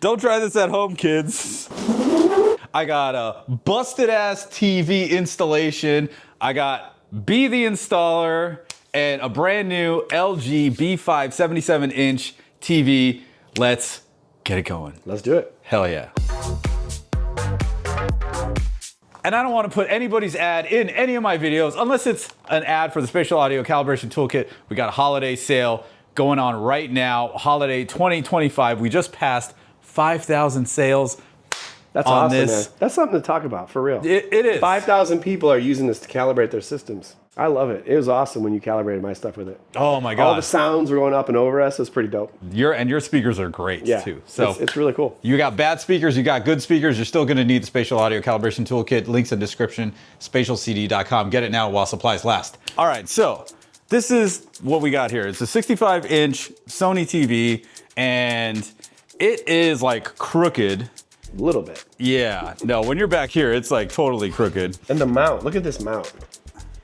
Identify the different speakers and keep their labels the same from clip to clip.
Speaker 1: Don't try this at home, kids. I got a busted ass TV installation. I got B the installer and a brand new LG B5 77-inch TV. Let's get it going.
Speaker 2: Let's do it.
Speaker 1: Hell yeah. And I don't want to put anybody's ad in any of my videos unless it's an ad for the Spatial Audio Calibration Toolkit. We got a holiday sale going on right now, holiday 2025. We just passed 5,000 sales.
Speaker 2: That's
Speaker 1: on
Speaker 2: awesome,
Speaker 1: this.
Speaker 2: man. That's something to talk about, for real.
Speaker 1: It is.
Speaker 2: 5,000 people are using this to calibrate their systems. I love it. It was awesome when you calibrated my stuff with it.
Speaker 1: Oh my God.
Speaker 2: All the sounds were going up and over us. It was pretty dope.
Speaker 1: Your speakers are great too. So
Speaker 2: it's really cool.
Speaker 1: You got bad speakers, you got good speakers. You're still going to need the Spatial Audio Calibration Toolkit. Links in description, spatialcd.com. Get it now while supplies last. All right, so this is what we got here. It's a 65-inch Sony TV, and it is like crooked.
Speaker 2: A little bit.
Speaker 1: Yeah, no, when you're back here, it's like totally crooked.
Speaker 2: And the mount, look at this mount.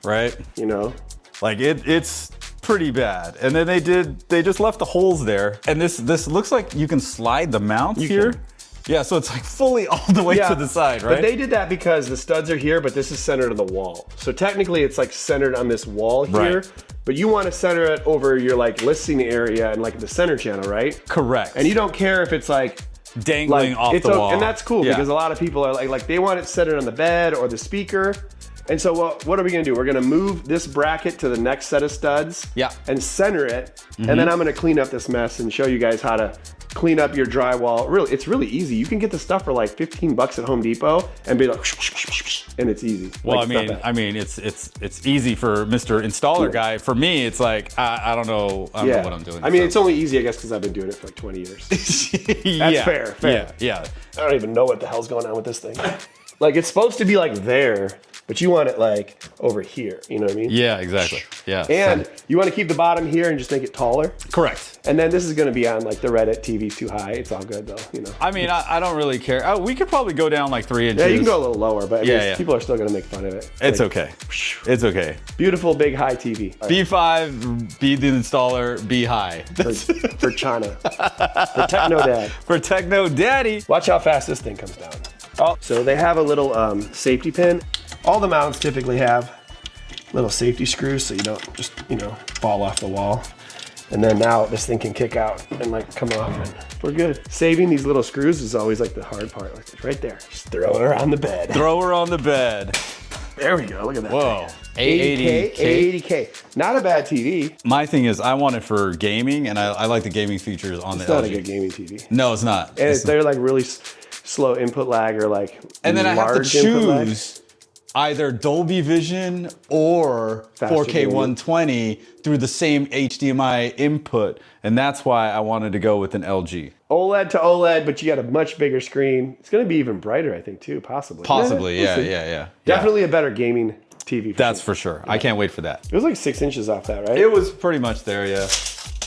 Speaker 1: Right?
Speaker 2: You know?
Speaker 1: Like it's pretty bad. And then they just left the holes there. And this looks like you can slide the mounts here. Yeah, so it's like fully all the way to the side, right?
Speaker 2: But they did that because the studs are here, but this is centered on the wall. So technically it's like centered on this wall here, but you want to center it over your like listening area and like the center channel, right?
Speaker 1: Correct.
Speaker 2: And you don't care if it's like
Speaker 1: dangling off the wall.
Speaker 2: And that's cool because a lot of people are like they want it centered on the bed or the speaker. And so what are we gonna do? We're gonna move this bracket to the next set of studs and center it. And then I'm gonna clean up this mess and show you guys how to clean up your drywall. Really, it's really easy. You can get the stuff for like 15 bucks at Home Depot and be like, and it's easy.
Speaker 1: Well,
Speaker 2: like
Speaker 1: I mean, it's easy for Mr. Installer guy. For me, it's like, I don't know what I'm doing.
Speaker 2: I mean, it's only easy, I guess, because I've been doing it for like 20 years. That's fair.
Speaker 1: Yeah.
Speaker 2: I don't even know what the hell's going on with this thing. Like, it's supposed to be like there, but you want it like over here, you know what I mean?
Speaker 1: Yeah, exactly. Yeah.
Speaker 2: And you want to keep the bottom here and just make it taller.
Speaker 1: Correct.
Speaker 2: And then this is going to be on like the Reddit TV too high. It's all good though, you know.
Speaker 1: I mean, I don't really care. Oh, we could probably go down like 3 inches.
Speaker 2: Yeah, you can go a little lower, but I mean, people are still going to make fun of it.
Speaker 1: It's okay. It's okay.
Speaker 2: Beautiful big high TV.
Speaker 1: B5, be the installer, be high.
Speaker 2: For China. For Techno Dad.
Speaker 1: For Techno Daddy.
Speaker 2: Watch how fast this thing comes down. Oh, so they have a little safety pin. All the mounts typically have little safety screws so you don't just, fall off the wall. And then now this thing can kick out and like come off and we're good. Saving these little screws is always like the hard part. Like it's right there. Just throw her on the bed.
Speaker 1: Throw her on the bed.
Speaker 2: There we go, look at that.
Speaker 1: Whoa.
Speaker 2: Thing. 80K. Not a bad TV.
Speaker 1: My thing is I want it for gaming and I like the gaming features on the LG.
Speaker 2: It's not a good gaming TV.
Speaker 1: No, it's not.
Speaker 2: And they're like really slow input lag or like
Speaker 1: and then I have to choose either Dolby Vision or 4K 120 through the same HDMI input. And that's why I wanted to go with an LG.
Speaker 2: OLED to OLED, but you got a much bigger screen. It's going to be even brighter, I think, too, possibly.
Speaker 1: Possibly, yeah.
Speaker 2: Definitely a better gaming TV.
Speaker 1: That's for sure. Yeah. I can't wait for that.
Speaker 2: It was like 6 inches off that, right?
Speaker 1: It was pretty much there, yeah.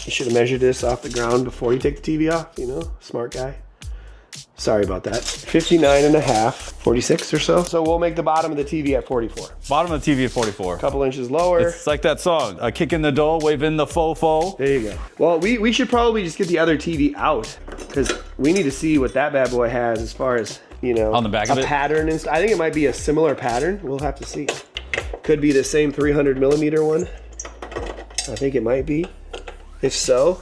Speaker 2: You should have measured this off the ground before you take the TV off, smart guy. Sorry about that. 59.5, 46 or so. So we'll make the bottom of the TV at 44.
Speaker 1: Bottom of the TV at 44.
Speaker 2: A couple inches lower.
Speaker 1: It's like that song, a kick in the door, waving the fofo.
Speaker 2: There you go. Well, we should probably just get the other TV out because we need to see what that bad boy has as far as,
Speaker 1: on the back of it?
Speaker 2: A pattern. And I think it might be a similar pattern. We'll have to see. Could be the same 300 millimeter one. I think it might be. If so,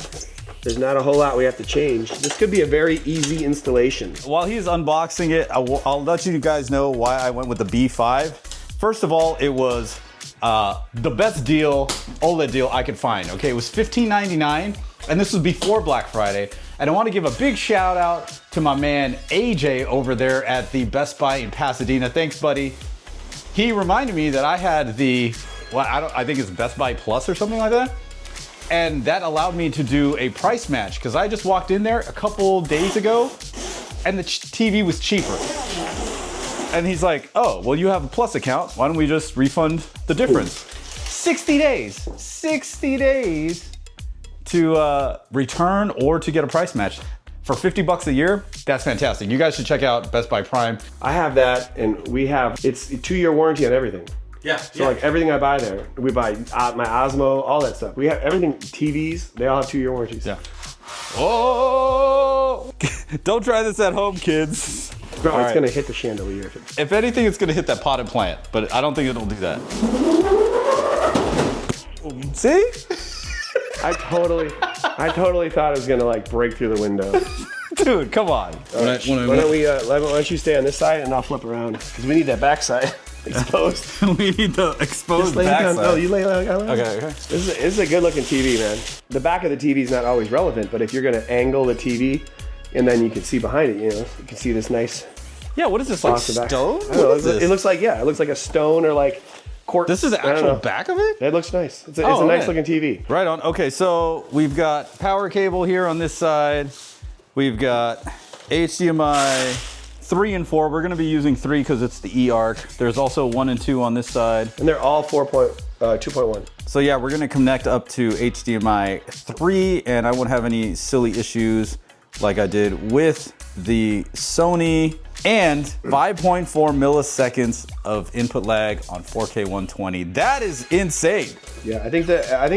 Speaker 2: there's not a whole lot we have to change. This could be a very easy installation.
Speaker 1: While he's unboxing it, I'll let you guys know why I went with the B5. First of all, it was the best deal, OLED deal I could find. Okay, it was $15.99, and this was before Black Friday. And I want to give a big shout out to my man AJ over there at the Best Buy in Pasadena. Thanks, buddy. He reminded me that I had I think it's Best Buy Plus or something like that. And that allowed me to do a price match because I just walked in there a couple days ago and the TV was cheaper. And he's like, oh, well, you have a Plus account. Why don't we just refund the difference? 60 days to return or to get a price match. For 50 bucks a year, that's fantastic. You guys should check out Best Buy Prime.
Speaker 2: I have that and it's a 2-year warranty on everything.
Speaker 1: Yeah.
Speaker 2: So like everything I buy there, we buy my Osmo, all that stuff. We have everything, TVs, they all have 2-year warranties.
Speaker 1: Yeah. Oh! Don't try this at home, kids.
Speaker 2: Bro, it's gonna hit the chandelier.
Speaker 1: If anything, it's gonna hit that potted plant, but I don't think it'll do that. See?
Speaker 2: I totally thought it was gonna like break through the window.
Speaker 1: Dude, come on.
Speaker 2: Why don't you stay on this side and I'll flip around because we need that backside exposed.
Speaker 1: We need the exposed backside.
Speaker 2: No, you lay down.
Speaker 1: Okay.
Speaker 2: This is a good looking TV, man. The back of the TV is not always relevant, but if you're gonna angle the TV and then you can see behind it, you can see this nice.
Speaker 1: Yeah, what is this, like stone?
Speaker 2: I don't know, it looks like a stone or like quartz.
Speaker 1: This is the actual back of it?
Speaker 2: It looks nice. It's a nice looking TV.
Speaker 1: Right on. Okay, so we've got power cable here on this side. We've got HDMI 3 and 4. We're gonna be using 3 because it's the E-arc. There's also 1 and 2 on this side.
Speaker 2: And they're all 2.1.
Speaker 1: So yeah, we're gonna connect up to HDMI 3 and I won't have any silly issues like I did with the Sony, and 5.4 milliseconds of input lag on 4K 120. That is insane.
Speaker 2: Yeah, I think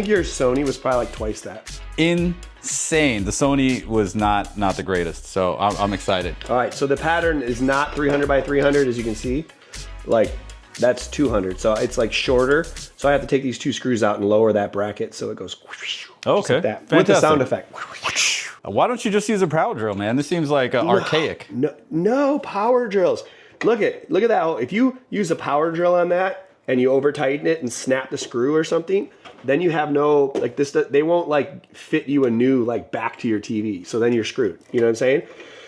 Speaker 2: your Sony was probably like twice that.
Speaker 1: Insane. The Sony was not the greatest, so I'm excited.
Speaker 2: All right, so the pattern is not 300 by 300, as you can see. Like, that's 200, so it's like shorter. So I have to take these 2 screws out and lower that bracket so it goes
Speaker 1: okay.
Speaker 2: Like that, with the sound effect.
Speaker 1: Why don't you just use a power drill, man? This seems like archaic.
Speaker 2: No power drills. Look at that. If you use a power drill on that and you over tighten it and snap the screw or something, then you have no, like this, they won't like fit you a new like back to your TV. So then you're screwed. You know what I'm saying?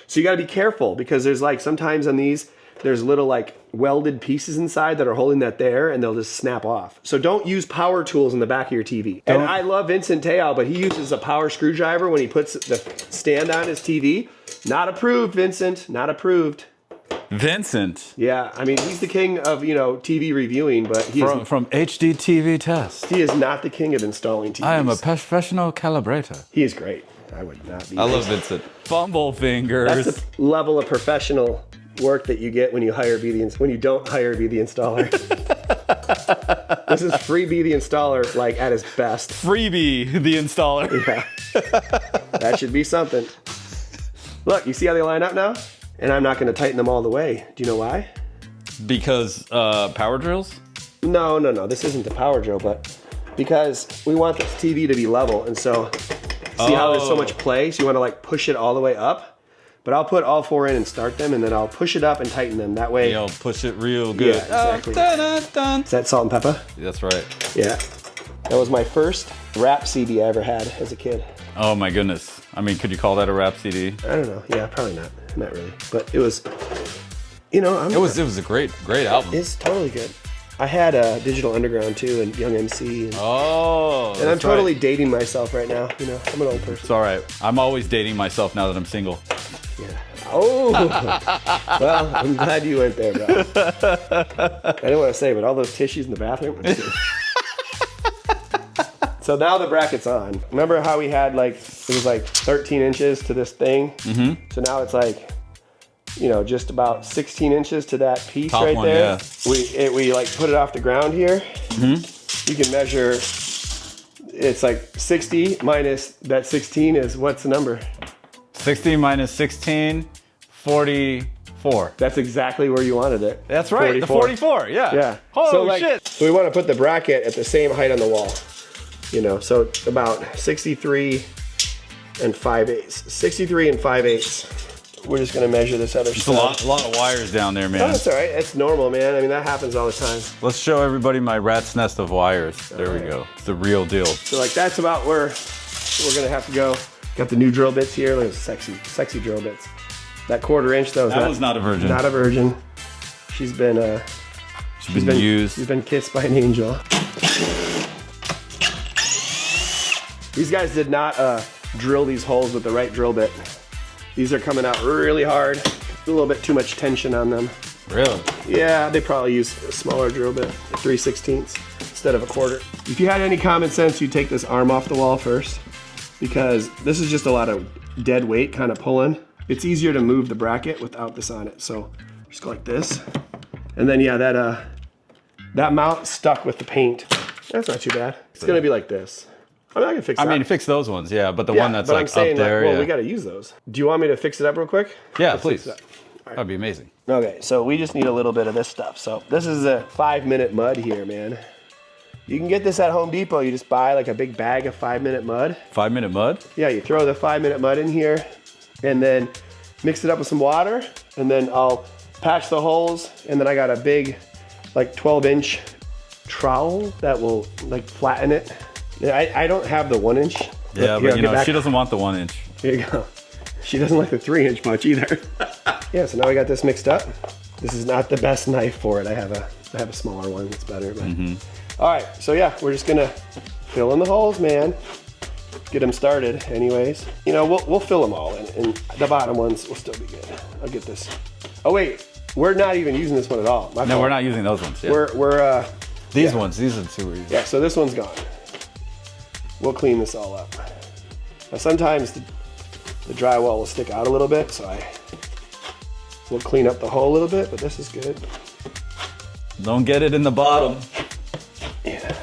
Speaker 2: So you got to be careful because there's like sometimes on these, there's little like welded pieces inside that are holding that there and they'll just snap off. So don't use power tools in the back of your TV. And I love Vincent Teal, but he uses a power screwdriver when he puts the stand on his TV. Not approved, Vincent, not approved.
Speaker 1: Vincent?
Speaker 2: Yeah, I mean, he's the king of, TV reviewing, but he is...
Speaker 1: From HD TV Test.
Speaker 2: He is not the king of installing TVs.
Speaker 1: I am a professional calibrator.
Speaker 2: He is great. I would not be.
Speaker 1: I love Vincent. Fumble fingers.
Speaker 2: That's the level of professional work that you get when you when you don't hire Be the Installer. This is Freebie the Installer, like at his best.
Speaker 1: Freebie the Installer.
Speaker 2: Yeah. That should be something. Look, you see how they line up now? And I'm not going to tighten them all the way. Do you know why?
Speaker 1: Because power drills?
Speaker 2: No. This isn't the power drill, but because we want the TV to be level. And so, see how there's so much play? So you want to like push it all the way up? But I'll put all 4 in and start them, and then I'll push it up and tighten them. That way...
Speaker 1: You'll push it real good.
Speaker 2: Yeah, exactly. Is that Salt and Pepper?
Speaker 1: That's right.
Speaker 2: Yeah. That was my first rap CD I ever had as a kid.
Speaker 1: Oh my goodness. I mean, could you call that a rap CD?
Speaker 2: I don't know. Yeah, probably not. Not really. But it was, it
Speaker 1: was a great album.
Speaker 2: It's totally good. I had Digital Underground too and Young MC. And I'm totally dating myself right now. I'm an old person.
Speaker 1: It's all right. I'm always dating myself now that I'm single.
Speaker 2: Yeah. Oh. Well, I'm glad you went there, bro. I didn't want to say, but all those tissues in the bathroom. So now the bracket's on. Remember how we had it was like 13 inches to this thing? Mm-hmm. So now it's like, just about 16 inches to that piece top right one, there. Yeah. We like put it off the ground here. Mm-hmm. You can measure, it's like 60 minus that 16 is, what's the number?
Speaker 1: 60 minus 16, 44.
Speaker 2: That's exactly where you wanted it.
Speaker 1: That's right, 44. The 44, yeah.
Speaker 2: Yeah.
Speaker 1: Holy shit.
Speaker 2: So we want to put the bracket at the same height on the wall. So it's about 63 and 5/8. 63 and 5/8. We're just going to measure this other stuff.
Speaker 1: It's a lot of wires down there, man.
Speaker 2: Oh, that's all right. It's normal, man. I mean, that happens all the time.
Speaker 1: Let's show everybody my rat's nest of wires. There we go. It's the real deal.
Speaker 2: So that's about where we're going to have to go. Got the new drill bits here. Look at sexy drill bits. That 1/4 inch, though,
Speaker 1: that was not a virgin.
Speaker 2: Not a virgin. She's been
Speaker 1: used.
Speaker 2: She's been kissed by an angel. These guys did not drill these holes with the right drill bit. These are coming out really hard. A little bit too much tension on them.
Speaker 1: Really?
Speaker 2: Yeah, they probably use a smaller drill bit, 3/16 instead of a 1/4. If you had any common sense, you'd take this arm off the wall first because this is just a lot of dead weight kind of pulling. It's easier to move the bracket without this on it. So just go like this. And then yeah, that mount stuck with the paint. That's not too bad. It's gonna be like this. I'm not gonna fix that.
Speaker 1: I mean, fix those ones, yeah, but the one that's like up there.
Speaker 2: Well, we gotta use those. Do you want me to fix it up real quick?
Speaker 1: Yeah, please. Right. That'd be amazing.
Speaker 2: Okay, so we just need a little bit of this stuff. So this is a 5-minute mud here, man. You can get this at Home Depot. You just buy like a big bag of 5-minute mud.
Speaker 1: 5-minute mud?
Speaker 2: Yeah, you throw the 5-minute mud in here and then mix it up with some water, and then I'll patch the holes, and then I got a big like 12-inch trowel that will like flatten it. I don't have the 1-inch.
Speaker 1: Yeah, but you know, she doesn't want the 1-inch.
Speaker 2: Here you go. She doesn't like the 3-inch much either. Yeah, so now we got this mixed up. This is not the best knife for it. I have a smaller one that's better. But. All right, so yeah, we're just gonna fill in the holes, man. Get them started anyways. You know, we'll fill them all in, and the bottom ones will still be good. I'll get this. Oh wait, we're not even using this one at all.
Speaker 1: No, we're not using those ones. Yeah.
Speaker 2: We're
Speaker 1: these ones, these are the two we're using.
Speaker 2: Yeah, so this one's gone. We'll clean this all up. Now sometimes the drywall will stick out a little bit, so we'll clean up the hole a little bit, but this is good.
Speaker 1: Don't get it in the bottom.
Speaker 2: Yeah,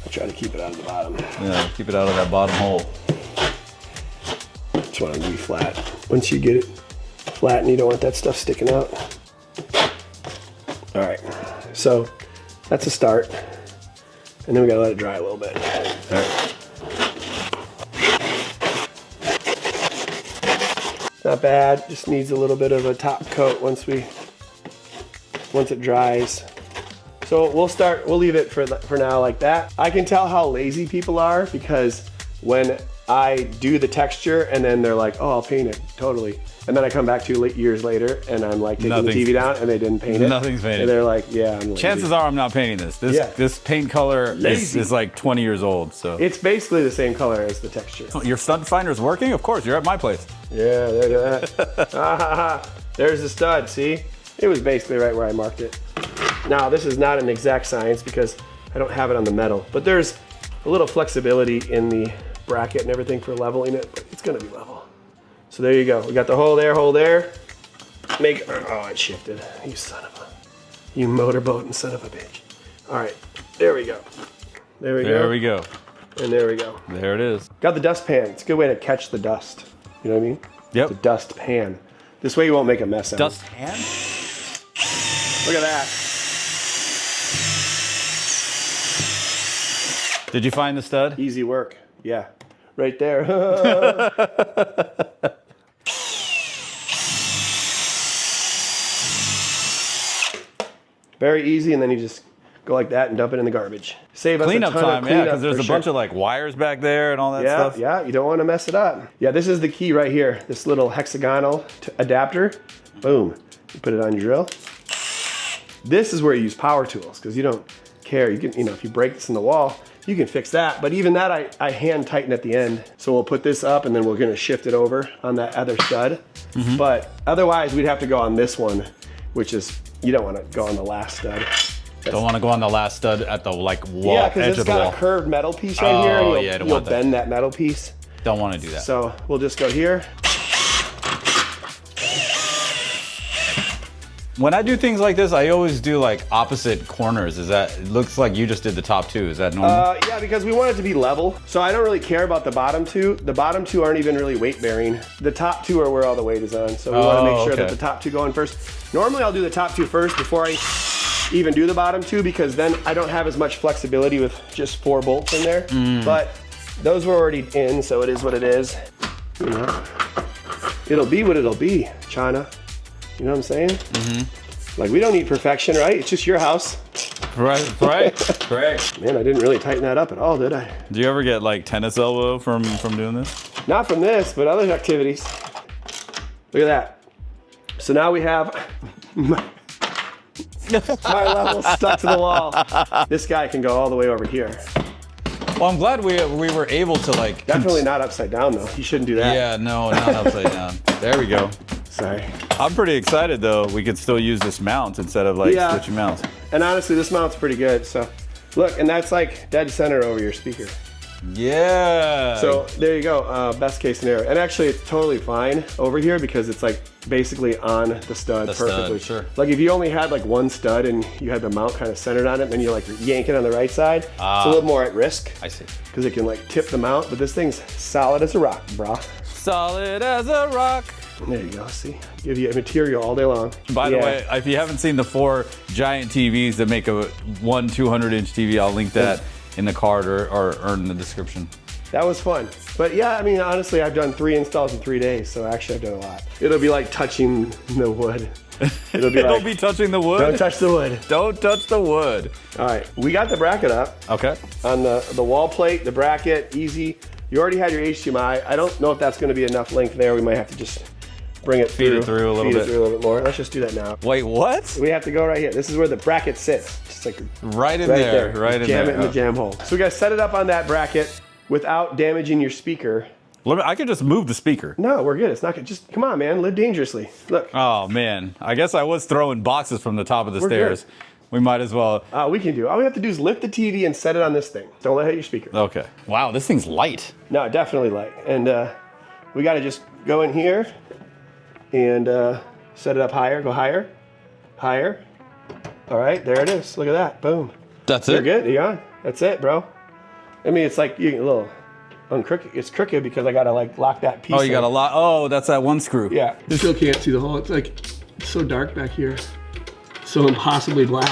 Speaker 2: I try to keep it out of the bottom.
Speaker 1: Yeah, keep it out of that bottom hole.
Speaker 2: Just want it to be flat. Once you get it flat and you don't want that stuff sticking out. All right, so that's a start. And then we gotta let it dry a little bit. All right. Not bad, just needs a little bit of a top coat once it dries. So we'll leave it for now like that. I can tell how lazy people are because when I do the texture and then they're like, oh, I'll paint it, totally. And then I come back 2 years later and I'm like taking the TV down and they didn't paint it.
Speaker 1: Nothing's painted.
Speaker 2: And they're like, yeah, I'm lazy.
Speaker 1: Chances are I'm not painting this. This paint color is like 20 years old. So
Speaker 2: it's basically the same color as the texture.
Speaker 1: Your stud finder's working? Of course, you're at my place.
Speaker 2: Yeah, there's the stud, see? It was basically right where I marked it. Now, this is not an exact science because I don't have it on the metal, but there's a little flexibility in the bracket and everything for leveling it, but it's gonna be level. So there you go. We got the hole there, oh, it shifted. You motorboating son of a bitch. All right, there we go. There we go. And there we go.
Speaker 1: There it is.
Speaker 2: Got the dust pan. It's a good way to catch the dust. You know what I mean?
Speaker 1: Yep.
Speaker 2: The dust pan. This way you won't make a mess of it.
Speaker 1: Dust pan?
Speaker 2: Look at that.
Speaker 1: Did you find the stud?
Speaker 2: Easy work. Yeah. Right there. Very easy, and then you just go like that and dump it in the garbage. Save us
Speaker 1: cleanup
Speaker 2: a ton
Speaker 1: time,
Speaker 2: of cleanup,
Speaker 1: because there's a bunch of like wires back there and all that stuff.
Speaker 2: Yeah, you don't want to mess it up. Yeah, this is the key right here. This little hexagonal adapter. Boom. You put it on your drill. This is where you use power tools because you don't care. You can, if you break this in the wall, you can fix that. But even that, I hand tighten at the end. So we'll put this up and then we're gonna shift it over on that other stud. But otherwise, we'd have to go on this one, which is, you don't want to go on the last stud.
Speaker 1: Don't want to go on the last stud at the wall edge of the wall.
Speaker 2: Yeah, because it's got a curved metal piece right here. And
Speaker 1: yeah,
Speaker 2: you'll bend that metal piece.
Speaker 1: Don't want to do that.
Speaker 2: So we'll just go here.
Speaker 1: When I do things like this, I always do like opposite corners. It looks like you just did the top two. Is that normal?
Speaker 2: Yeah, because we want it to be level. So I don't really care about the bottom two. The bottom two aren't even really weight bearing. The top two are where all the weight is on. So we want to make sure that the top two go in first. Normally I'll do the top two first before I even do the bottom two because then I don't have as much flexibility with just 4 bolts in there. But those were already in, so it is what it is. You know, it'll be what it'll be, China. You know what I'm saying? Like, we don't need perfection, right? It's just your house.
Speaker 1: Right.
Speaker 2: Man, I didn't really tighten that up at all, did I?
Speaker 1: Do you ever get like tennis elbow from doing this?
Speaker 2: Not from this, but other activities. Look at that. So now we have my level stuck to the wall. This guy can go all the way over here.
Speaker 1: Well, I'm glad we were able to like...
Speaker 2: Definitely not upside down though. You shouldn't do that.
Speaker 1: Yeah, no, not upside down. There we go.
Speaker 2: Sorry.
Speaker 1: I'm pretty excited though. We could still use this mount instead of like switching mounts.
Speaker 2: And honestly, this mount's pretty good. So look, and that's like dead center over your speaker.
Speaker 1: Yeah.
Speaker 2: So there you go, best case scenario. And actually it's totally fine over here because it's like basically on the stud perfectly.
Speaker 1: Sure.
Speaker 2: Like if you only had like one stud and you had the mount kind of centered on it, then you're like yanking on the right side. It's a little more at risk.
Speaker 1: I see.
Speaker 2: Because it can like tip the mount, but this thing's solid as a rock, brah.
Speaker 1: Solid as a rock.
Speaker 2: There you go, see? Give you material all day long.
Speaker 1: By the way, if you haven't seen the 4 giant TVs that make a 200-inch TV, I'll link that in the card or in the description.
Speaker 2: That was fun. But yeah, I mean, honestly, I've done 3 installs in 3 days, so actually I've done a lot. It'll be like touching the wood. It'll be
Speaker 1: Don't be touching the wood.
Speaker 2: Don't touch the wood.
Speaker 1: Don't touch the wood.
Speaker 2: All right, we got the bracket up.
Speaker 1: Okay.
Speaker 2: On the wall plate, the bracket, easy. You already had your HDMI. I don't know if that's gonna be enough length there. We might have to just bring it
Speaker 1: Feed it through a little bit
Speaker 2: more. Let's just do that now.
Speaker 1: Wait, what?
Speaker 2: We have to go right here. This is where the bracket sits. Just like
Speaker 1: right in there. Right in there.
Speaker 2: Jam it in the jam hole. So we gotta set it up on that bracket without damaging your speaker.
Speaker 1: I could just move the speaker.
Speaker 2: No, we're good. It's not gonna, just come on, man. Live dangerously. Look.
Speaker 1: Oh man, I guess I was throwing boxes from the top of the stairs.
Speaker 2: Good.
Speaker 1: We might as well.
Speaker 2: We can do. All we have to do is lift the TV and set it on this thing. Don't let it hit your speaker.
Speaker 1: Okay. Wow, this thing's light.
Speaker 2: No, definitely light. And we got to just go in here and set it up higher. Go higher, higher. All right, there it is. Look at that. Boom.
Speaker 1: That's it.
Speaker 2: You're good. You're on. That's it, bro. I mean, it's like you get a little uncrooked. It's crooked because I got to like lock that piece.
Speaker 1: Oh, you got to lock. Oh, that's that one screw.
Speaker 2: Yeah. You still can't see the hole. It's like it's so dark back here. So impossibly black.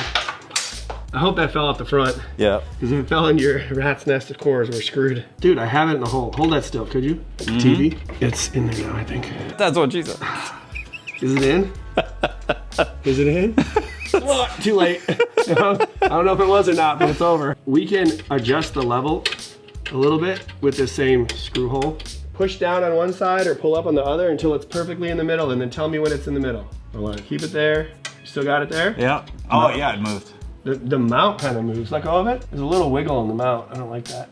Speaker 2: I hope that fell off the front.
Speaker 1: Yeah.
Speaker 2: Because if it fell in your rat's nest of cores, we're screwed. Dude, I have it in the hole. Hold that still, could you? TV. It's in there now, I think.
Speaker 1: That's what she said.
Speaker 2: Is it in? Is it in? Oh, too late. I don't know if it was or not, but it's over. We can adjust the level a little bit with this same screw hole. Push down on one side or pull up on the other until it's perfectly in the middle, and then tell me when it's in the middle. Hold on, keep it there. You still got it there?
Speaker 1: Yeah. Oh, yeah, it moved.
Speaker 2: The mount kind of moves. Let go of it. There's a little wiggle in the mount. I don't like that.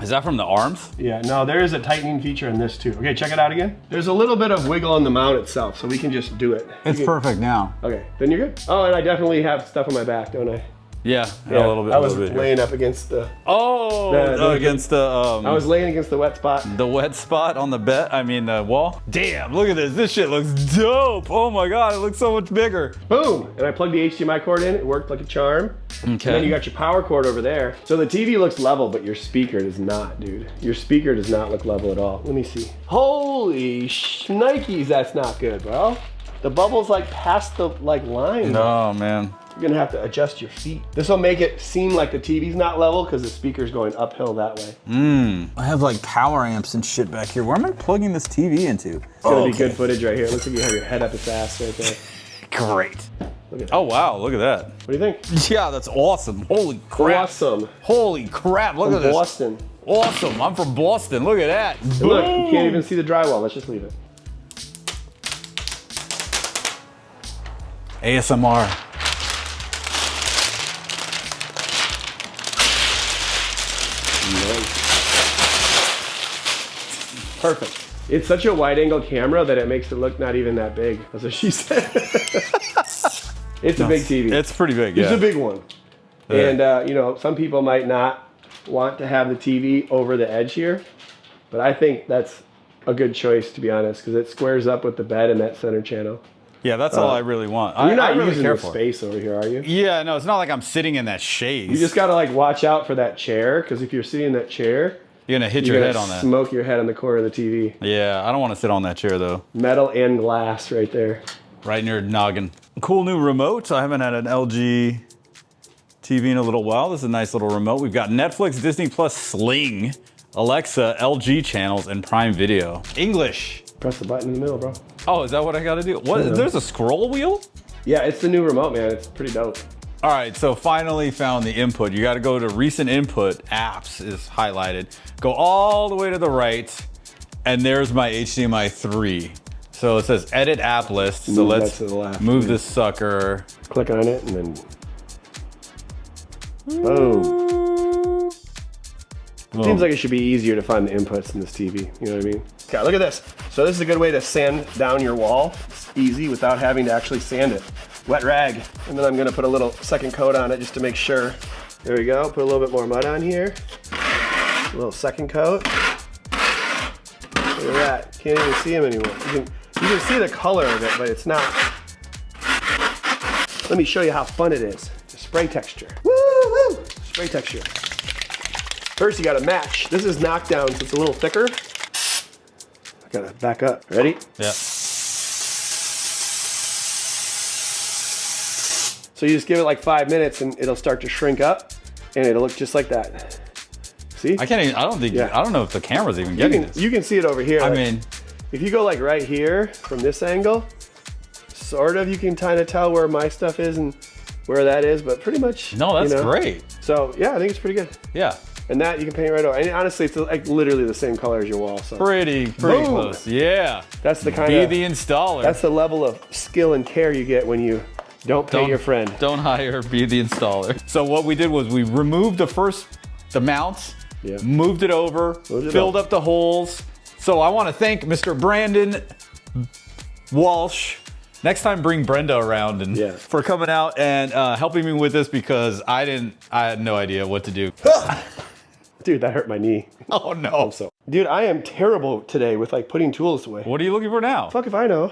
Speaker 1: Is that from the arms?
Speaker 2: Yeah, no, there is a tightening feature in this too. Okay, check it out again. There's a little bit of wiggle in the mount itself, so we can just do it.
Speaker 1: It's perfect now.
Speaker 2: Okay, then you're good. Oh, and I definitely have stuff on my back, don't I?
Speaker 1: Yeah, a little bit.
Speaker 2: I was laying up against the...
Speaker 1: against the...
Speaker 2: I was laying against the wet spot.
Speaker 1: The wet spot on the bed, the wall. Damn, look at this. This shit looks dope. Oh my God, it looks so much bigger.
Speaker 2: Boom, and I plugged the HDMI cord in. It worked like a charm. Okay. And then you got your power cord over there. So the TV looks level, but your speaker does not, dude. Your speaker does not look level at all. Let me see. Holy shnikes, that's not good, bro. The bubble's like past the line.
Speaker 1: No, man.
Speaker 2: You're gonna have to adjust your feet. This will make it seem like the TV's not level because the speaker's going uphill that way.
Speaker 1: I have like power amps and shit back here. Where am I plugging this TV into?
Speaker 2: It's gonna be good footage right here. It looks like you have your head up its ass right there.
Speaker 1: Great.
Speaker 2: Look at that.
Speaker 1: Oh wow, look at that.
Speaker 2: What do you think?
Speaker 1: Yeah, that's awesome. Holy crap.
Speaker 2: Awesome.
Speaker 1: Holy crap, look at this.
Speaker 2: Boston.
Speaker 1: Awesome, I'm from Boston. Look at that.
Speaker 2: Look, you can't even see the drywall. Let's just leave it.
Speaker 1: ASMR.
Speaker 2: Perfect. It's such a wide angle camera that it makes it look not even that big. That's what she said. It's a big TV.
Speaker 1: It's pretty big, yeah.
Speaker 2: It's a big one. Yeah. And some people might not want to have the TV over the edge here, but I think that's a good choice, to be honest, because it squares up with the bed and that center channel.
Speaker 1: Yeah, that's all I really want.
Speaker 2: You're not
Speaker 1: really
Speaker 2: using the space over here, are you?
Speaker 1: Yeah, no, it's not like I'm sitting in that shade.
Speaker 2: You just gotta like watch out for that chair, because if you're sitting in that chair,
Speaker 1: you're gonna hit your head on that.
Speaker 2: Smoke your head on the corner of the TV.
Speaker 1: Yeah, I don't want to sit on that chair though.
Speaker 2: Metal and glass right there.
Speaker 1: Right in your noggin. Cool new remote. I haven't had an LG TV in a little while. This is a nice little remote. We've got Netflix, Disney Plus, Sling, Alexa, LG channels, and Prime Video. English.
Speaker 2: Press the button in the middle, bro.
Speaker 1: Oh, is that what I gotta do? What? There's a scroll wheel?
Speaker 2: Yeah, it's the new remote, man. It's pretty dope.
Speaker 1: All right, so finally found the input. You gotta go to recent input, apps is highlighted. Go all the way to the right, and there's my HDMI 3. So it says edit app list. So let's move this sucker.
Speaker 2: Click on it and then, boom. Seems like it should be easier to find the inputs in this TV, you know what I mean? Okay, look at this. So this is a good way to sand down your wall. It's easy without having to actually sand it. Wet rag, and then I'm gonna put a little second coat on it just to make sure. There we go, put a little bit more mud on here. A little second coat. Look at that, can't even see them anymore. You You can see the color of it, but it's not. Let me show you how fun it is. The spray texture. Woo, woo! Spray texture. First, you gotta match. This is knockdown, so it's a little thicker. I gotta back up. Ready?
Speaker 1: Yeah.
Speaker 2: So you just give it like 5 minutes and it'll start to shrink up and it'll look just like that. See?
Speaker 1: I can't even, I don't think, I don't know if the camera's even getting this.
Speaker 2: You can see it over here.
Speaker 1: I
Speaker 2: like,
Speaker 1: mean,
Speaker 2: if you go like right here from this angle, sort of you can kind of tell where my stuff is and where that is, but pretty much.
Speaker 1: No, that's great.
Speaker 2: So yeah, I think it's pretty good.
Speaker 1: Yeah.
Speaker 2: And that you can paint right over. And honestly, it's like literally the same color as your wall. So
Speaker 1: Pretty close. Yeah.
Speaker 2: That's the kind of.
Speaker 1: Be the installer.
Speaker 2: That's the level of skill and care you get when you don't pay your friend.
Speaker 1: Don't hire, be the installer. So what we did was we removed the mounts, moved it over, filled up the holes. So I want to thank Mr. Brandon Walsh. Next time bring Brenda around and for coming out and helping me with this because I had no idea what to do.
Speaker 2: Dude, that hurt my knee.
Speaker 1: Oh no.
Speaker 2: Dude, I am terrible today with like putting tools away.
Speaker 1: What are you looking for now?
Speaker 2: Fuck if I know.